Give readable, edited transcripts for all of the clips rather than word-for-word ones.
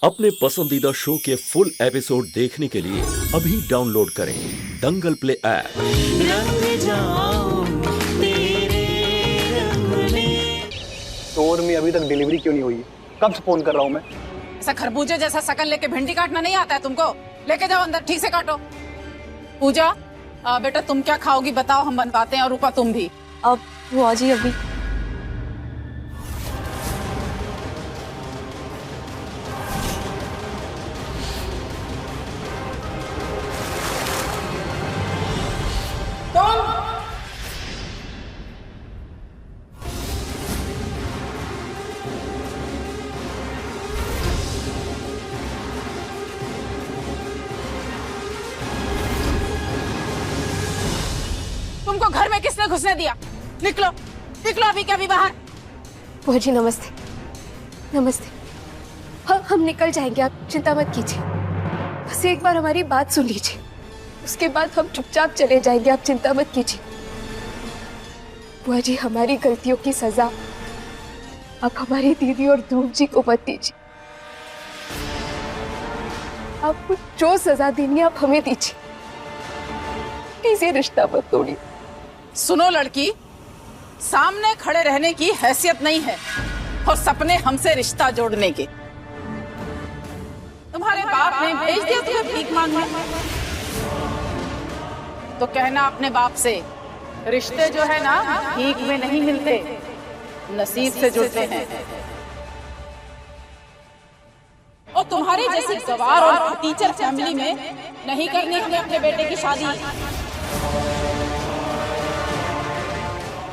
अपने पसंदीदा शो के फुल एपिसोड देखने के लिए अभी डाउनलोड करें दंगल प्ले ऐप। स्टोर में अभी तक डिलीवरी क्यों नहीं हुई? कब से फोन कर रहा हूँ मैं। ऐसा खरबूजे जैसा शकल लेके भिंडी काटना नहीं आता है तुमको? लेके जाओ अंदर, ठीक से काटो। पूजा बेटा तुम क्या खाओगी बताओ, हम बनवाते हैं। और रूपा तुम भी। अब बुआ जी अभी तुमको घर में किसने घुसने दिया? निकलो निकलो अभी के अभी बाहर। बुआ जी नमस्ते। नमस्ते। हम निकल जाएंगे, आप चिंता मत कीजिए। बस एक बार हमारी बात सुन लीजिए, उसके बाद हम चुपचाप चले जाएंगे, आप चिंता मत कीजिए। बुआ जी हमारी गलतियों की सजा आप हमारी दीदी और ध्रुव जी को मत दीजिए। आपको जो सजा देनी है आप हमें दीजिए, प्लीज ये रिश्ता मत तोड़िए। सुनो लड़की, सामने खड़े रहने की हैसियत नहीं है और सपने हमसे रिश्ता जोड़ने के। तुम्हारे बाप ने भेज दिया तुम्हें भीख मांगने, तो कहना अपने बाप से रिश्ते जो है ना भीख में नहीं मिलते, नसीब से जुड़ते हैं। और तुम्हारी जैसी गवार और टीचर फैमिली में नहीं करनी हमें अपने बेटे की शादी।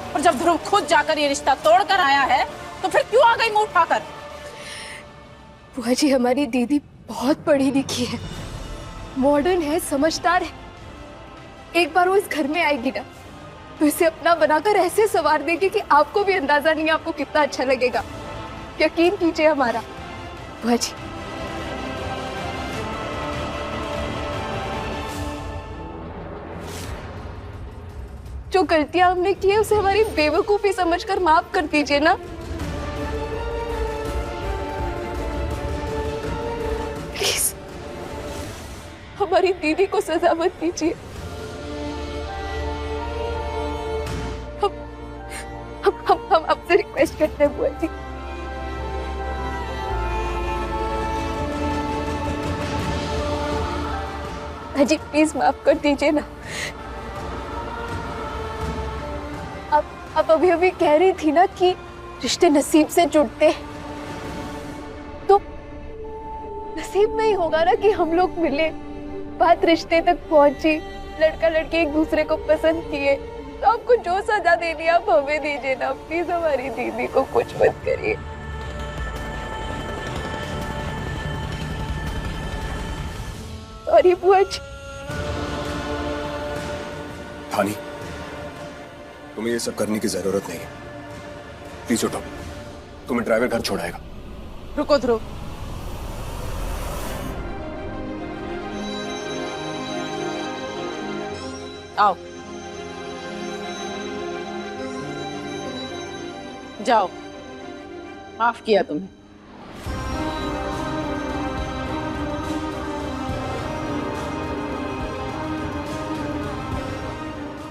और जब ध्रुव खुद जाकर ये रिश्ता तोड़कर आया है तो फिर क्यों आ गई मुंह उठाकर? बुआ जी हमारी दीदी बहुत पढ़ी लिखी है, मॉडर्न है, समझदार है। एक बार वो इस घर में आएगी ना तो इसे अपना बनाकर ऐसे सवार देगी कि आपको भी अंदाजा नहीं आपको कितना अच्छा लगेगा। यकीन कीजिए हमारा। बुआ जी जो गलतियां हमने की है उसे हमारी बेवकूफी समझकर माफ कर दीजिए ना। प्लीज हमारी दीदी को सजा मत दीजिए। हम आपसे रिक्वेस्ट करते हैं बुआ जी। अजी प्लीज माफ कर दीजिए ना। आप अभी अभी कह रही थी ना कि रिश्ते नसीब से जुड़ते हैं, तो नसीब में ही होगा ना कि हम लोग मिले, बात रिश्ते तक पहुंची, लड़का लड़की एक दूसरे को पसंद किए। तो आपको जो सजा देनी है आप हमें दीजिए ना, प्लीज हमारी दीदी को कुछ मत करिए। सॉरी बुआ जी। धानी, तुम्हें ये सब करने की जरूरत नहीं है। प्लीज उठो, तुम्हें ड्राइवर घर छोड़ाएगा। रुको ध्रुव, आओ जाओ, माफ किया तुम्हें।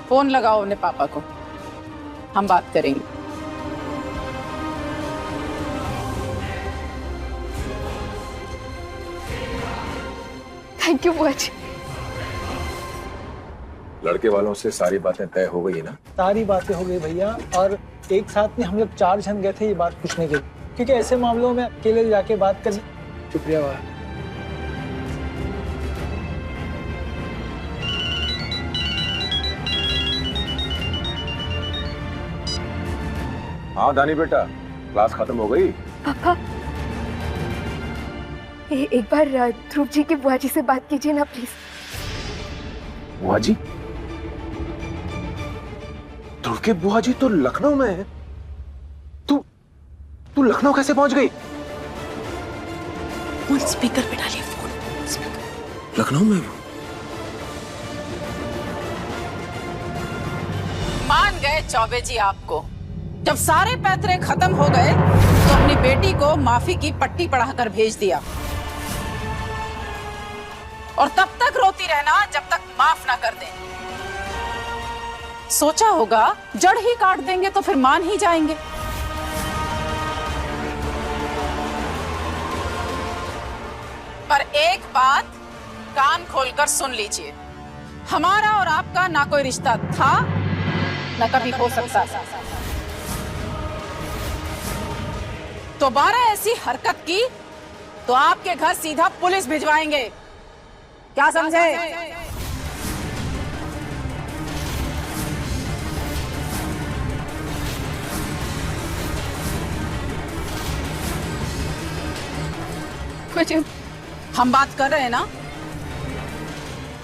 फोन लगाओ अपने पापा को, हम बात करेंगे। थैंक यू बुआ जी। लड़के वालों से सारी बातें तय हो गई ना? सारी बातें हो गई भैया, और एक साथ में हम लोग 4 जन गए थे ये बात पूछने के लिए, क्योंकि ऐसे मामलों में अकेले जाके बात करनी। शुक्रिया भाई। हाँ दानी बेटा, क्लास खत्म हो गई? पापा एक बार ध्रुव जी की बुआ जी से बात कीजिए ना प्लीज। बुआ जी? ध्रुव के बुआ जी तो लखनऊ में है। तू लखनऊ कैसे पहुंच गई? फोन स्पीकर पे डालिए, फोन स्पीकर। लखनऊ में वो? मान गए चौबे जी आपको। जब सारे पैतरे खत्म हो गए तो अपनी बेटी को माफी की पट्टी पढ़ाकर भेज दिया। और तब तक रोती रहना जब तक माफ ना कर दें। सोचा होगा जड़ ही काट देंगे तो फिर मान ही जाएंगे। पर एक बात कान खोलकर सुन लीजिए, हमारा और आपका ना कोई रिश्ता था ना कभी हो सकता। दोबारा ऐसी हरकत की तो आपके घर सीधा पुलिस भिजवाएंगे, क्या समझे? हम बात कर रहे हैं ना,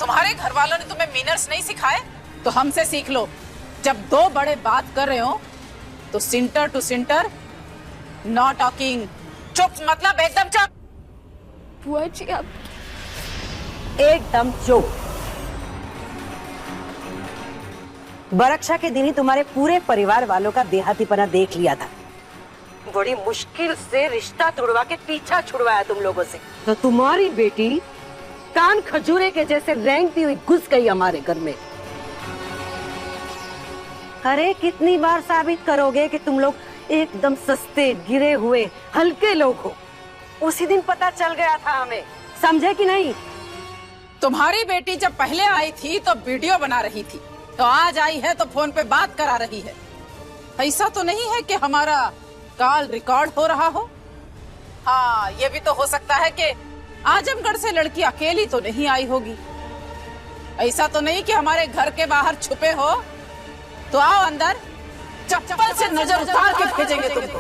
तुम्हारे घर वालों ने तुम्हें मैनर्स नहीं सिखाए तो हमसे सीख लो। जब दो बड़े बात कर रहे हो तो center to center, no talking. चुप, मतलब एकदम चुप। बुआ जी आप एकदम चुप। बरक्षा के दिन ही तुम्हारे पूरे परिवार वालों का देहातीपना देख लिया था। बड़ी मुश्किल से रिश्ता तोड़वा के पीछा छुड़वाया तुम लोगों से, तो तुम्हारी बेटी कान खजूरे के जैसे रेंगती हुई घुस गई हमारे घर में। अरे कितनी बार साबित करोगे कि तुम लोग एकदम सस्ते, गिरे हुए, हल्के लोग हो? उसी दिन पता चल गया था हमें, समझे कि नहीं? तुम्हारी बेटी जब पहले आई थी तो वीडियो बना रही थी, तो आज आई है तो फोन पे बात करा रही है। ऐसा तो नहीं है कि हमारा कॉल रिकॉर्ड हो रहा हो। हाँ, ये भी तो हो सकता है कि आजमगढ़ से लड़की अकेली तो नहीं आई होगी। ऐसा तो नहीं कि हमारे घर के बाहर छुपे हो। तो आओ अंदर, चप्पल से नजर उतार के भेजेंगे तुमको।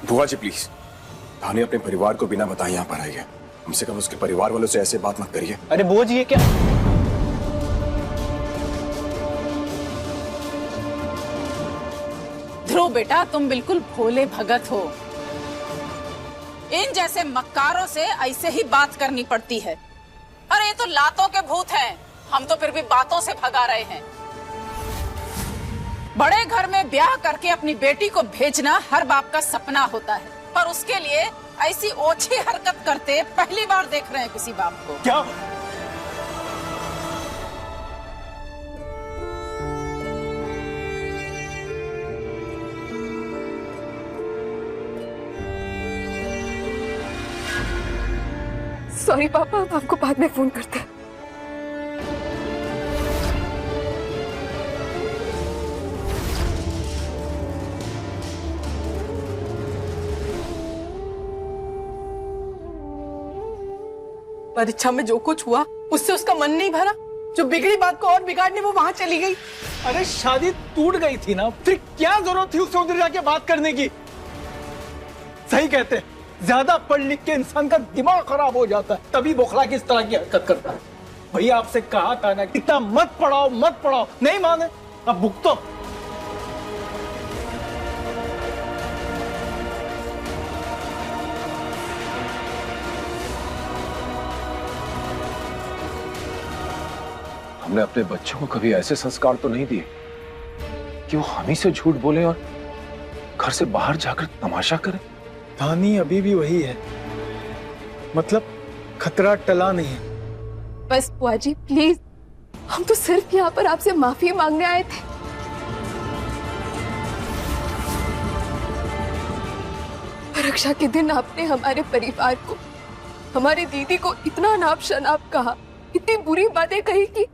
बुआ जी प्लीज, थाने अपने परिवार को बिना बताए यहाँ पर आई है। कम से कम उसके परिवार वालों से ऐसे बात मत करिए। अरे बुआ जी ये क्या? ध्रुव बेटा, तुम बिल्कुल भोले भगत हो। इन जैसे मक्कारों से ऐसे ही बात करनी पड़ती है। अरे ये तो लातों के भूत हैं, हम तो फिर भी बातों से भगा रहे हैं। बड़े घर में ब्याह करके अपनी बेटी को भेजना हर बाप का सपना होता है, पर उसके लिए ऐसी ओछी हरकत करते पहली बार देख रहे हैं किसी बाप को। क्या? सॉरी पापा, अब आपको बाद में फोन करते हैं। परीक्षा में जो कुछ हुआ उससे उसका मन नहीं भरा। जो बिगड़ी बात को और बिगाड़ने वो वहां चली गई। अरे शादी टूट गई थी ना, फिर क्या जरूरत थी उससे उधर जाके बात करने की? सही कहते हैं, ज्यादा पढ़ लिख के इंसान का दिमाग खराब हो जाता है, तभी बौखला के इस तरह की हरकत करता है। भैया आपसे कहा था ना, इतना मत पढ़ाओ मत पढ़ाओ, नहीं माने, अब भुगतो। हमने अपने बच्चों को कभी ऐसे संस्कार तो नहीं दिए कि वो हम ही से झूठ बोले और घर से बाहर जाकर तमाशा करें। कहानी अभी भी वही है, मतलब खतरा टला नहीं है। बस बुआ जी प्लीज, हम तो सिर्फ यहाँ पर आपसे माफी मांगने आए थे। परीक्षा के दिन आपने हमारे परिवार को, हमारी दीदी को इतना नाप शनाप कहा, इतनी बुरी बातें कही कि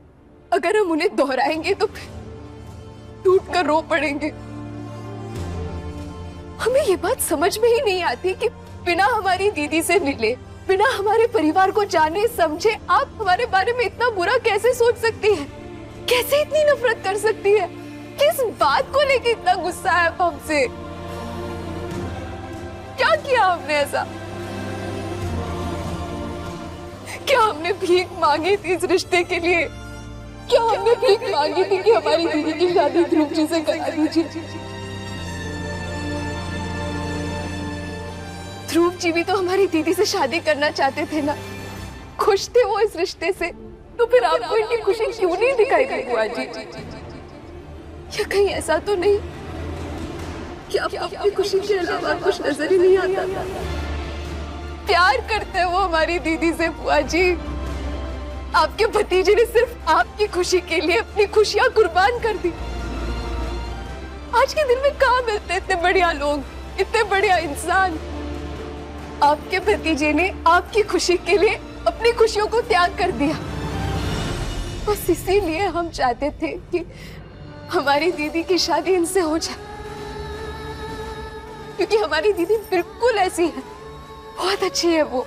अगर हम उन्हें दोहराएंगे तो टूट कर रो पड़ेंगे। हमें ये बात समझ में ही नहीं आती कि बिना हमारी दीदी से मिले, बिना हमारे परिवार को जाने समझे आप हमारे बारे में इतना बुरा कैसे सोच सकती है? कैसे इतनी नफरत कर सकती है? किस बात को लेकर इतना गुस्सा है हमसे? क्या किया हमने ऐसा? क्या हमने भीख मांगी थी इस रिश्ते के लिए? क्या हमने भीख मांगी थी कि हमारी दीदी की शादी ध्रुव जी से करा दीजिए? ध्रुव जी भी तो हमारी दीदी से शादी करना चाहते थे ना, खुश थे वो इस रिश्ते से, तो फिर आपको इनकी खुशी क्यों नहीं दिखाई दी बुआ जी? या कहीं ऐसा तो नहीं कि आपको अपनी खुशी के अलावा कुछ नजर ही नहीं आता? प्यार करते हैं वो हमारी दीदी से बुआ जी। आपके भतीजे ने सिर्फ आपकी खुशी के लिए अपनी खुशियां कुर्बान कर दी। आज के दिन में कहाँ मिलते इतने बढ़िया लोग, इतने बढ़िया इंसान। आपके भतीजे ने आपकी खुशी के लिए अपनी खुशियों को त्याग कर दिया। बस इसीलिए हम चाहते थे कि हमारी दीदी की शादी इनसे हो जाए, क्योंकि हमारी दीदी बिल्कुल ऐसी है, बहुत अच्छी है वो,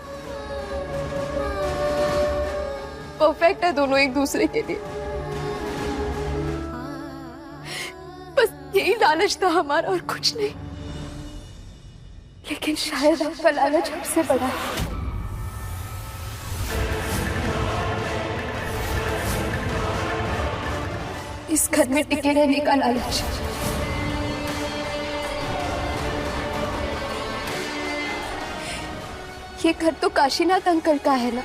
परफेक्ट है दोनों एक दूसरे के लिए। बस यही लालच था हमारा और कुछ नहीं। लेकिन शायद आपका लालच हमसे बड़ा है। इस घर में टिके रहने का लालच। ये घर तो काशीनाथ अंकल का है ना?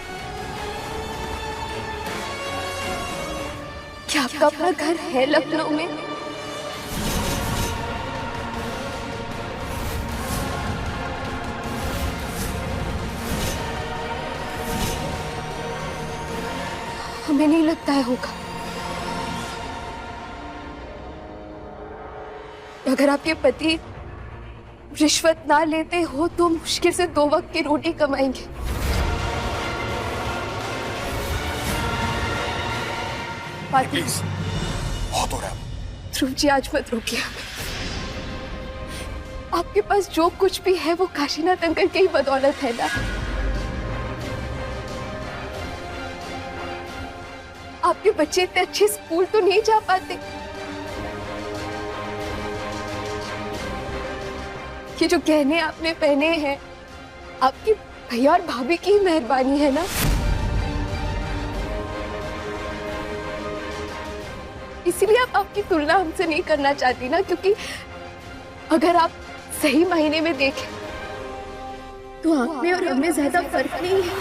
क्या आपका अपना घर है लखनऊ में? हमें नहीं लगता है होगा। अगर आपके पति रिश्वत ना लेते हो तो मुश्किल से 2 वक्त की रोटी कमाएंगे। प्लीज, बहुत हो रहा है। ध्रुव जी आज मत रोकिए। आपके पास जो कुछ भी है वो काशीनाथ अंकल की ही बदौलत है ना। आपके बच्चे इतने अच्छे स्कूल तो नहीं जा पाते। ये जो गहने आपने पहने हैं आपकी भैया और भाभी की ही मेहरबानी है ना। इसीलिए आप आपकी तुलना हमसे नहीं करना चाहती ना, क्योंकि अगर आप सही महीने में देखें तो आप में और हमें ज्यादा फर्क नहीं है।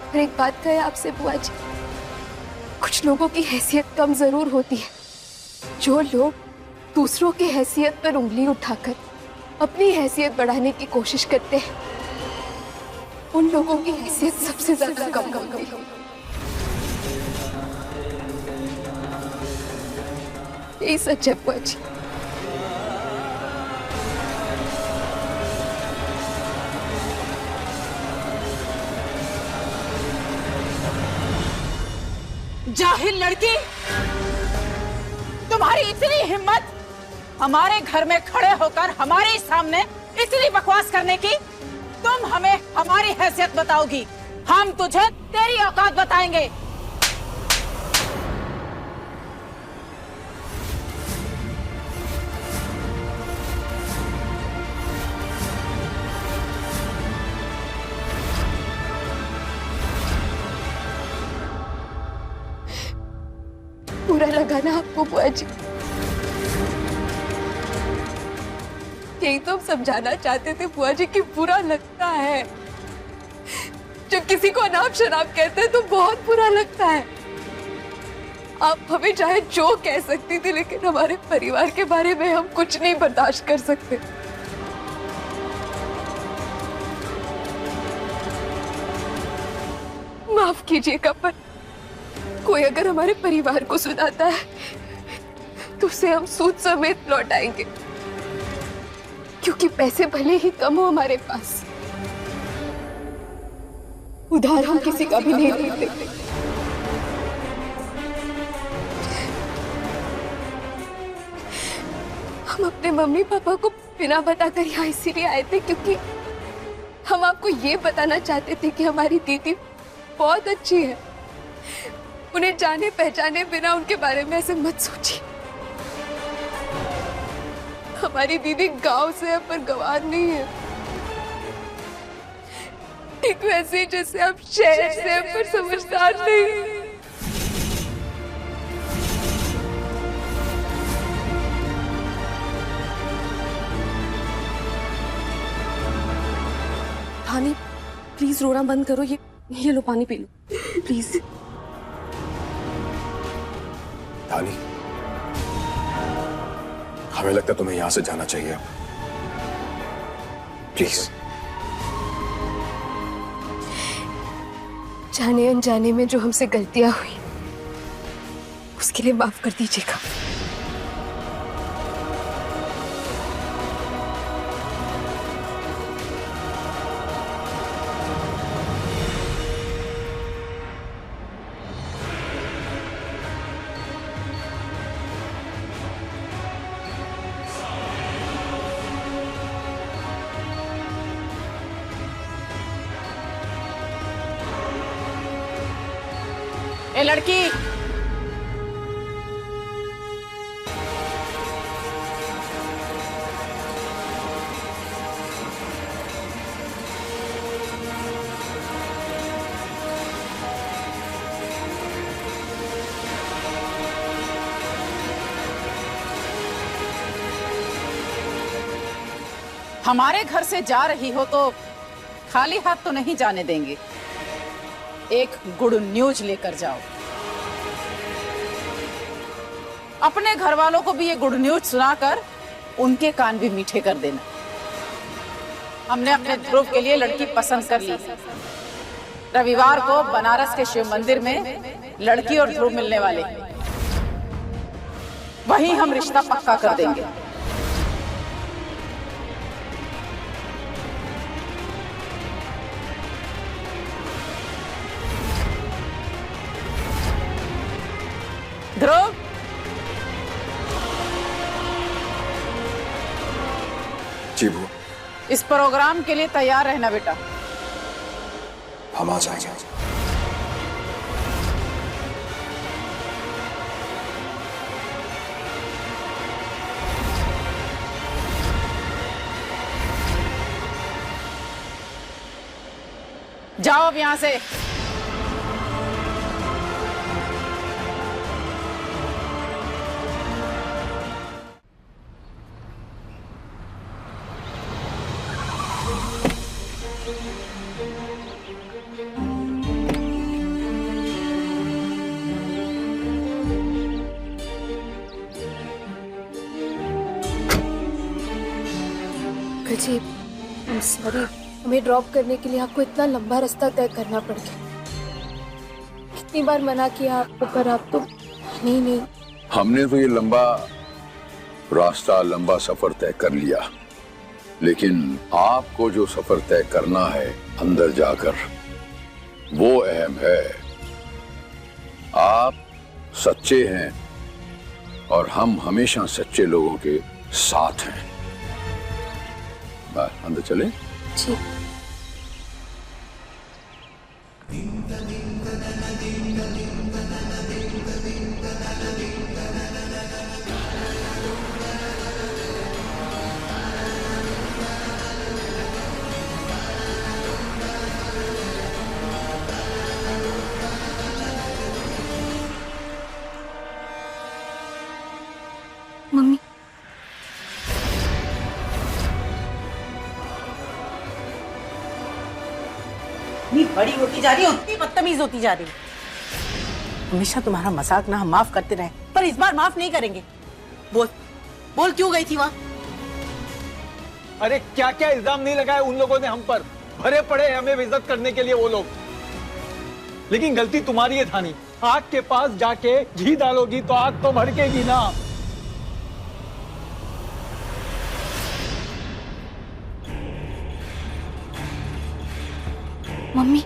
और एक बात कहे आपसे बुआ जी, कुछ लोगों की हैसियत कम जरूर होती है। जो लोग दूसरों की हैसियत पर उंगली उठाकर अपनी हैसियत बढ़ाने की कोशिश करते हैं, उन लोगों की हैसियत सबसे ज्यादा कम होती है। यही सच है बुआ जी। जाहिल लड़की, तुम्हारी इतनी हिम्मत हमारे घर में खड़े होकर हमारे सामने इतनी बकवास करने की। तुम हमें हमारी हैसियत बताओगी, हम तुझे तेरी औकात बताएंगे। बुरा लगा ना आपको बुआ जी? यही तो हम समझाना चाहते थे बुआ जी कि बुरा लगता है। जब किसी को अनाप शराब कहते हैं तो बहुत बुरा लगता है। आप हमें चाहे जो कह सकती थी, लेकिन हमारे परिवार के बारे में हम कुछ नहीं बर्दाश्त कर सकते। माफ कीजिएगा, पर कोई अगर हमारे परिवार को सुनाता है तो उसे हम सूद समेत लौटाएंगे, क्योंकि पैसे भले ही कम हो हमारे पास, उधार हम किसी का भी नहीं देते। हम अपने मम्मी पापा को बिना बताकर यहाँ इसीलिए आए थे क्योंकि हम आपको ये बताना चाहते थे कि हमारी दीदी बहुत अच्छी है। उन्हें जाने पहचाने बिना उनके बारे में ऐसे मत सोचिए। हमारी दीदी गांव से है पर गंवार नहीं है, ठीक वैसे ही जैसे आप शहर से है पर समझदार नहीं। प्लीज रोना बंद करो। ये लो पानी पी लो प्लीज। धानी, हमें लगता है तुम्हें यहां से जाना चाहिए अब। प्लीज। जाने अनजाने में जो हमसे गलतियां हुई उसके लिए माफ कर दीजिएगा। ए लड़की, हमारे घर से जा रही हो तो खाली हाथ तो नहीं जाने देंगे। एक गुड न्यूज लेकर जाओ। अपने घर वालों को भी ये गुड न्यूज सुनाकर उनके कान भी मीठे कर देना। हमने अपने ध्रुव के लिए लड़की पसंद कर ली। रविवार को बनारस के शिव मंदिर में लड़की और ध्रुव मिलने वाले हैं। वहीं हम रिश्ता पक्का कर देंगे। ध्रुव, जी वो, इस प्रोग्राम के लिए तैयार रहना बेटा। हम आ जाएंगे। जाओ अब यहां से। जी सॉरी, हमें ड्रॉप करने के लिए आपको इतना लंबा रास्ता तय करना पड़ गया। कितनी बार मना किया आपको पर आप तो नहीं। हमने तो ये लंबा रास्ता, लंबा सफर तय कर लिया, लेकिन आपको जो सफर तय करना है अंदर जाकर, वो अहम है। आप सच्चे हैं और हम हमेशा सच्चे लोगों के साथ हैं। अंदर चले। जी। मम्मी, बड़ी होती जा रही है उतनी बदतमीज होती जा रही है। हमेशा तुम्हारा मजाक ना हम माफ करते रहे, पर इस बार माफ नहीं करेंगे। बोल बोल, क्यों गई थी वहां? अरे क्या क्या इल्जाम नहीं लगाए उन लोगों ने हम पर। भरे पड़े हमें बेइज्जत करने के लिए वो लोग। लेकिन गलती तुम्हारी है धानी। आग के पास जाके घी डालोगी तो आग तो भड़केगी ना। मम्मी,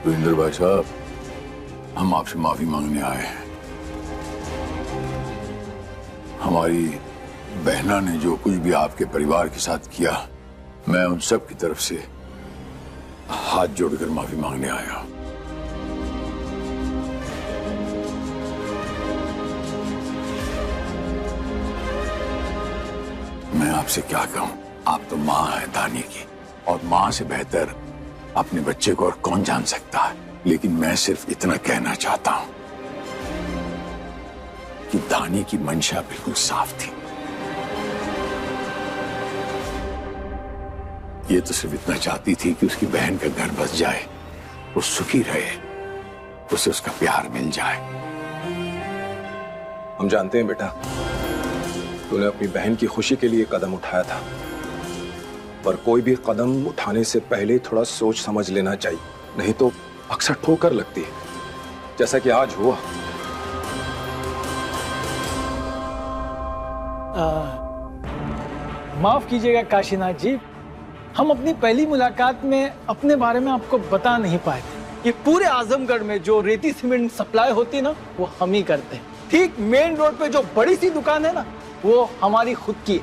वीरेंद्र भाई साहब, हम आपसे माफी मांगने आए हैं। हमारी बहना ने जो कुछ भी आपके परिवार के साथ किया, मैं उन सब की तरफ से हाथ जोड़कर माफी मांगने आया। मैं आपसे क्या कहूं, आप तो मां है दानी की, और मां से बेहतर अपने बच्चे को और कौन जान सकता है। लेकिन मैं सिर्फ इतना कहना चाहता हूं कि दानी की मंशा बिल्कुल साफ थी। ये तो सिर्फ इतना चाहती थी कि उसकी बहन का घर बस जाए, वो सुखी रहे, उसे उसका प्यार मिल जाए। हम जानते हैं बेटा, तूने अपनी बहन की खुशी के लिए कदम उठाया था, पर कोई भी कदम उठाने से पहले थोड़ा सोच समझ लेना चाहिए, नहीं तो अक्सर ठोकर लगती है, जैसा कि आज हुआ। माफ कीजिएगा काशीनाथ जी, हम अपनी पहली मुलाकात में अपने बारे में आपको बता नहीं पाए थे। ये पूरे आजमगढ़ में जो रेती सीमेंट सप्लाई होती ना, वो हम ही करते हैं। ठीक मेन रोड पे जो बड़ी सी दुकान है ना, वो हमारी खुद की,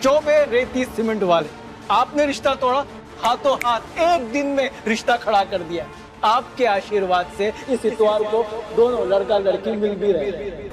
चौबे रेती सीमेंट वाले। आपने रिश्ता तोड़ा, हाथों हाथ एक दिन में रिश्ता खड़ा कर दिया। आपके आशीर्वाद से इस इतवार को दोनों लड़का लड़की मिल भी रहे।